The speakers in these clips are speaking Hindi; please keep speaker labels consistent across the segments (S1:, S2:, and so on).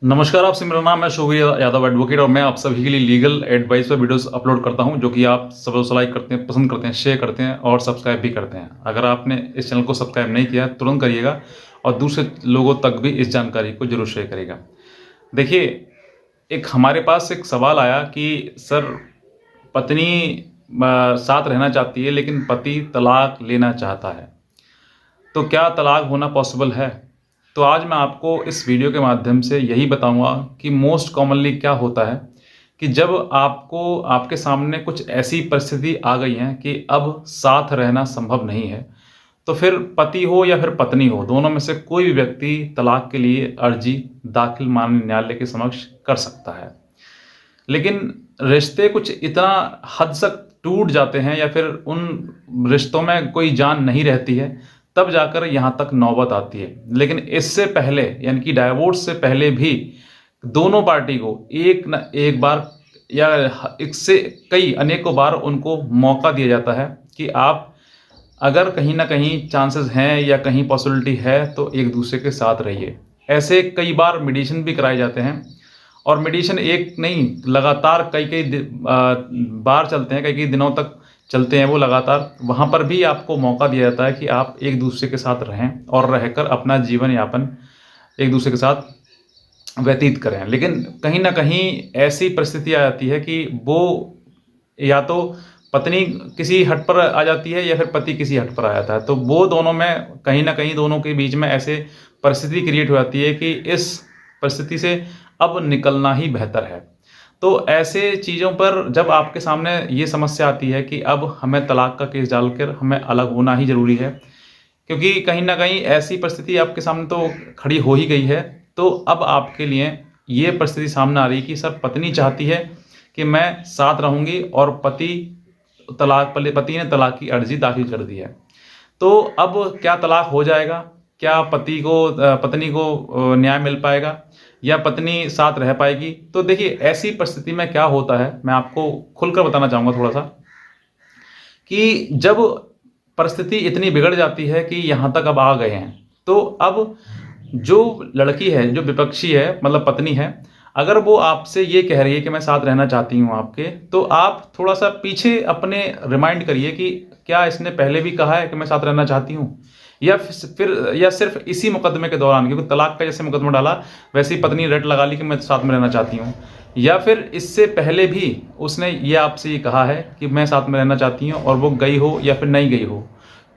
S1: नमस्कार, आपसे मेरा नाम है शोभी यादव एडवोकेट और मैं आप सभी के लिए लीगल एडवाइस पर वीडियोस अपलोड करता हूं, जो कि आप सब लाइक करते हैं, पसंद करते हैं, शेयर करते हैं और सब्सक्राइब भी करते हैं। अगर आपने इस चैनल को सब्सक्राइब नहीं किया तुरंत करिएगा और दूसरे लोगों तक भी इस जानकारी को जरूर शेयर करिएगा। देखिए, एक हमारे पास एक सवाल आया कि सर, पत्नी साथ रहना चाहती है लेकिन पति तलाक लेना चाहता है, तो क्या तलाक होना पॉसिबल है? तो आज मैं आपको इस वीडियो के माध्यम से यही बताऊंगा कि मोस्ट कॉमनली क्या होता है कि जब आपको आपके सामने कुछ ऐसी परिस्थिति आ गई है कि अब साथ रहना संभव नहीं है, तो फिर पति हो या फिर पत्नी हो, दोनों में से कोई भी व्यक्ति तलाक के लिए अर्जी दाखिल माननीय न्यायालय के समक्ष कर सकता है। लेकिन रिश्ते कुछ इतना हद तक टूट जाते हैं या फिर उन रिश्तों में कोई जान नहीं रहती है, तब जाकर यहाँ तक नौबत आती है। लेकिन इससे पहले, यानी कि डाइवोर्स से पहले भी दोनों पार्टी को एक न एक बार या इससे कई अनेकों बार उनको मौका दिया जाता है कि आप अगर कहीं ना कहीं चांसेस हैं या कहीं पॉसिबिलिटी है तो एक दूसरे के साथ रहिए। ऐसे कई बार मेडिएशन भी कराए जाते हैं और मेडिएशन एक नहीं, लगातार कई कई बार चलते हैं, कई कई दिनों तक चलते हैं वो लगातार। वहाँ पर भी आपको मौका दिया जाता है कि आप एक दूसरे के साथ रहें और रहकर अपना जीवन यापन एक दूसरे के साथ व्यतीत करें। लेकिन कहीं ना कहीं ऐसी परिस्थिति आ जाती है कि वो या तो पत्नी किसी हट पर आ जाती है या फिर पति किसी हट पर आ जाता है, तो वो दोनों में कहीं ना कहीं दोनों के बीच में ऐसे परिस्थिति क्रिएट हो जाती है कि इस परिस्थिति से अब निकलना ही बेहतर है। तो ऐसे चीज़ों पर जब आपके सामने ये समस्या आती है कि अब हमें तलाक का केस डालकर हमें अलग होना ही ज़रूरी है, क्योंकि कहीं न कहीं ऐसी परिस्थिति आपके सामने तो खड़ी हो ही गई है, तो अब आपके लिए ये परिस्थिति सामने आ रही है कि सर, पत्नी चाहती है कि मैं साथ रहूँगी और पति ने तलाक की अर्ज़ी दाखिल कर दी है। तो अब क्या तलाक हो जाएगा? क्या पत्नी को न्याय मिल पाएगा या पत्नी साथ रह पाएगी? तो देखिए, ऐसी परिस्थिति में क्या होता है, मैं आपको खुलकर बताना चाहूँगा थोड़ा-सा कि जब परिस्थिति इतनी बिगड़ जाती है कि यहाँ तक अब आ गए हैं, तो अब जो लड़की है, जो विपक्षी है, मतलब पत्नी है, अगर वो आपसे ये कह रही है कि मैं साथ रहना चाहती हूँ आपके, तो आप थोड़ा-सा पीछे अपने रिमाइंड करिए कि क्या इसने पहले भी कहा है कि मैं साथ रहना चाहती हूँ? या सिर्फ़ इसी मुकदमे के दौरान, क्योंकि तलाक का जैसे मुकदमा डाला, वैसे ही पत्नी रट लगा ली कि मैं साथ में रहना चाहती हूँ। या फिर इससे पहले भी उसने ये आपसे ये कहा है कि मैं साथ में रहना चाहती हूँ और वो गई हो या फिर नहीं गई हो,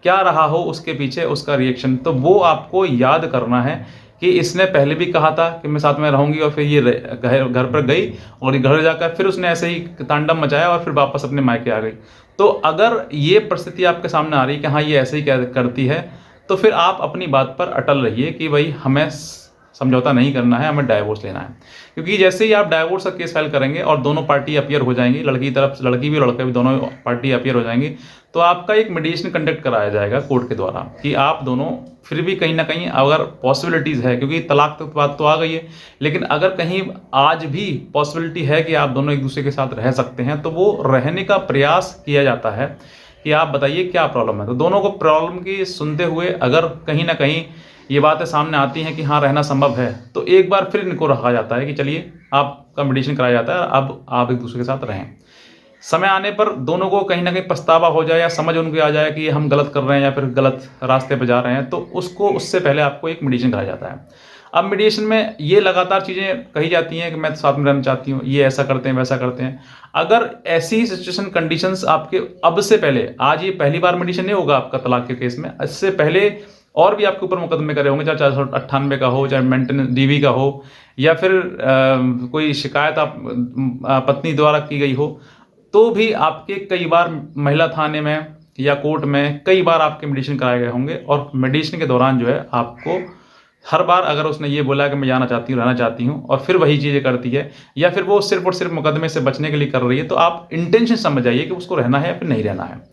S1: क्या रहा हो उसके पीछे उसका रिएक्शन, तो वो आपको याद करना है कि इसने पहले भी कहा था कि मैं साथ में रहूँगी और फिर ये घर पर गई और घर जाकर फिर उसने ऐसे ही तांडव मचाया और फिर वापस अपने मायके आ गई। तो अगर ये परिस्थिति आपके सामने आ रही है कि हाँ, ये ऐसे ही करती है, तो फिर आप अपनी बात पर अटल रहिए कि भाई हमें समझौता नहीं करना है, हमें डाइवोर्स लेना है। क्योंकि जैसे ही आप डाइवोर्स का केस फाइल करेंगे और दोनों पार्टी अपीयर हो जाएंगी, लड़की की तरफ से लड़की भी और लड़का भी, दोनों पार्टी अपीयर हो जाएंगी, तो आपका एक मीडिएशन कंडक्ट कराया जाएगा कोर्ट के द्वारा कि आप दोनों फिर भी कहीं ना कहीं अगर पॉसिबिलिटीज़ है, क्योंकि तलाक तक बात तो आ गई है, लेकिन अगर कहीं आज भी पॉसिबिलिटी है कि आप दोनों एक दूसरे के साथ रह सकते हैं, तो वो रहने का प्रयास किया जाता है कि आप बताइए क्या प्रॉब्लम है। तो दोनों को प्रॉब्लम की सुनते हुए अगर कहीं ना कहीं ये बातें सामने आती हैं कि हाँ, रहना संभव है, तो एक बार फिर इनको रखा जाता है कि चलिए आपका मेडिएशन कराया जाता है, अब आप एक दूसरे के साथ रहें। समय आने पर दोनों को कहीं ना कहीं पछतावा हो जाए या समझ उनको आ जाए कि हम गलत कर रहे हैं या फिर गलत रास्ते पर जा रहे हैं, तो उससे पहले आपको एक मेडिएशन कराया जाता है। अब मेडिएशन में ये लगातार चीज़ें कही जाती हैं कि मैं साथ में रहना चाहती हूँ, ये ऐसा करते हैं, वैसा करते हैं। अगर ऐसी सिचुएशन कंडीशंस आपके अब से पहले, आज ये पहली बार मेडिएशन नहीं होगा आपका तलाक के केस में, इससे पहले और भी आपके ऊपर मुकदमे करे होंगे, चाहे 498 का हो, चाहे मेंटेनेंस डीवी का हो, या फिर कोई शिकायत आप पत्नी द्वारा की गई हो, तो भी आपके कई बार महिला थाने में या कोर्ट में कई बार आपके मेडिएशन कराए गए होंगे। और मेडिएशन के दौरान जो है आपको हर बार अगर उसने ये बोला कि मैं जाना चाहती हूँ, रहना चाहती हूँ, और फिर वही चीज़ें करती है या फिर वो सिर्फ और सिर्फ मुकदमे से बचने के लिए कर रही है, तो आप इंटेंशन समझ जाइए कि उसको रहना है या फिर नहीं रहना है।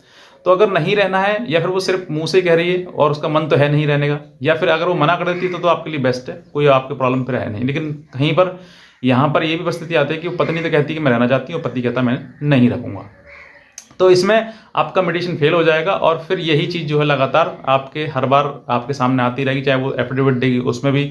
S1: तो अगर नहीं रहना है या फिर वो सिर्फ मुंह से कह रही है और उसका मन तो है नहीं रहने का, या फिर अगर वो मना कर देती है तो आपके लिए बेस्ट है, कोई आपके प्रॉब्लम फिर है नहीं। लेकिन कहीं पर यहाँ पर ये भी परिस्थिति आती है कि पत्नी तो कहती है कि मैं रहना चाहती हूँ, पति कहता है मैं नहीं रखूँगा, तो इसमें आपका मेडिएशन फेल हो जाएगा और फिर यही चीज़ जो है लगातार आपके हर बार आपके सामने आती रहेगी। चाहे वो एफिडेविट देगी उसमें भी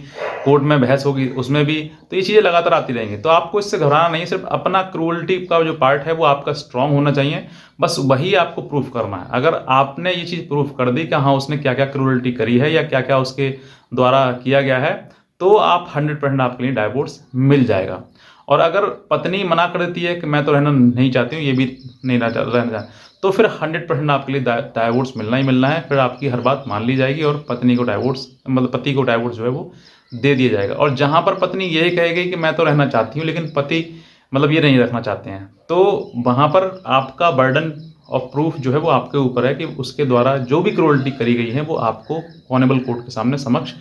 S1: कोर्ट में बहस होगी उसमें भी, तो ये चीज़ें लगातार आती रहेंगी। तो आपको इससे घबराना नहीं, सिर्फ अपना क्रूअल्टी का जो पार्ट है वो आपका स्ट्रांग होना चाहिए, बस वही आपको प्रूफ करना है। अगर आपने ये चीज़ प्रूफ कर दी कि हाँ उसने क्या क्या क्रूअल्टी करी है या क्या क्या उसके द्वारा किया गया है, तो आप 100% आपके लिए डाइवोर्स मिल जाएगा। और अगर पत्नी मना कर देती है कि मैं तो रहना नहीं चाहती हूँ, ये भी नहीं रहना चाहती, तो फिर 100% आपके लिए डाइवोर्स मिलना ही मिलना है। फिर आपकी हर बात मान ली जाएगी और पत्नी को डाइवोर्स, मतलब पति को डाइवोर्स जो है वो दे दिया जाएगा। और जहाँ पर पत्नी यही कहेगी कि मैं तो रहना चाहती हूँ लेकिन पति मतलब ये नहीं रखना चाहते हैं, तो वहाँ पर आपका बर्डन ऑफ प्रूफ जो है वो आपके ऊपर है कि उसके द्वारा जो भी क्रूअल्टी करी गई है वो आपको ऑनेबल कोर्ट के सामने समक्ष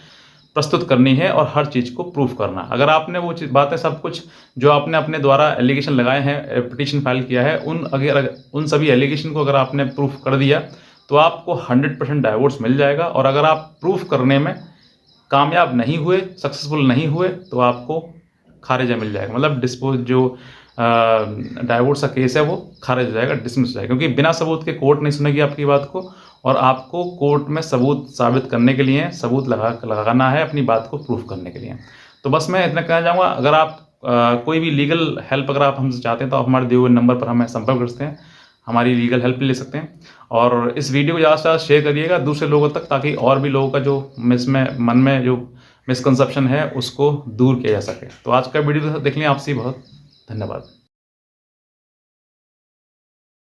S1: प्रस्तुत करनी है और हर चीज़ को प्रूफ करना। अगर आपने वो बातें सब कुछ जो आपने अपने द्वारा एलिगेशन लगाए हैं, पिटीशन फाइल किया है, उन सभी एलिगेशन को अगर आपने प्रूफ कर दिया तो आपको 100% डाइवोर्स मिल जाएगा। और अगर आप प्रूफ करने में कामयाब नहीं हुए, सक्सेसफुल नहीं हुए, तो आपको खारिजा मिल जाएगा, मतलब डिस्पोज जो डाइवोर्स का केस है वो खारिज हो जाएगा, डिसमिस हो जाएगा, क्योंकि बिना सबूत के कोर्ट नहीं सुनेगी आपकी बात को। और आपको कोर्ट में सबूत साबित करने के लिए सबूत लगाना है अपनी बात को प्रूफ करने के लिए। तो बस मैं इतना कहना चाहूँगा, अगर आप कोई भी लीगल हेल्प अगर आप हमसे चाहते हैं तो आप हमारे दिए हुए नंबर पर हमें संपर्क कर सकते हैं, हमारी लीगल हेल्प ले सकते हैं। और इस वीडियो को ज़्यादा से ज़्यादा शेयर करिएगा दूसरे लोगों तक, ताकि और भी लोगों का जो मन में जो मिसकंसेप्शन है उसको दूर किया जा सके। तो आज का वीडियो देखने आपसे बहुत धन्यवाद।